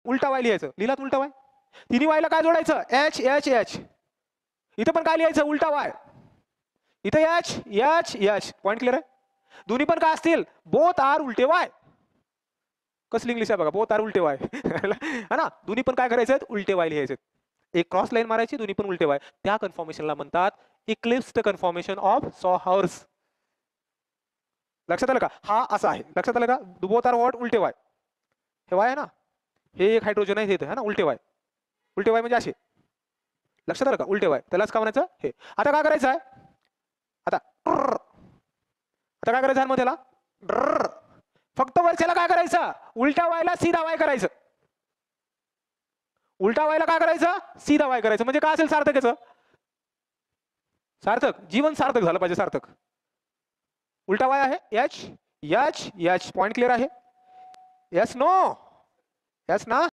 उलटा वाय लिहायचं, लिहिलात उलटा वाय. तिन्ही वायला काय जोडायचं, एच एच एच. इथं पण काय लिहायचं, उलटा वाय. इथं H H H. Point clear आहे. दोन्ही पण काय असतील, बोथ आर उलटे वाय. कसली इंग्लिश आहे बघा, बोथ आर उलटे वाय. है ना, दोन्ही पण काय करायचं, उलटे वाय लिहायचे. एक क्रॉस लाईन मारायची, दोन्ही पण उलटे वाय. त्या कन्फॉर्मेशनला म्हणतात इक्लिप्स्ड कन्फॉर्मेशन ऑफ सॉहर्स. लक्षात आलं का, हा असा आहे. लक्षात आलं का, बोथ आर व्हॉट, उलटे वाय. हे वाय आहे ना, हे एक हायड्रोजन आहे, हे ना उलटे वाय. उलटे वाय म्हणजे असे. लक्षात आलं का, उलटे वाय, त्यालाच काय म्हणायचं हे. आता काय करायचं आहे, आता काय करायचं मग त्याला, फक्त वरच्याला काय करायचं, उलटा वायला सीधा वाय करायचं. उलटा वायला काय करायचं, सीधा वाय करायचं. म्हणजे काय असेल सार्थक याचं, सार्थक, जीवन सार्थक झालं पाहिजे, सार्थक. उलटा वाय आहे, H H H. Point clear आहे. यस नो, यस ना.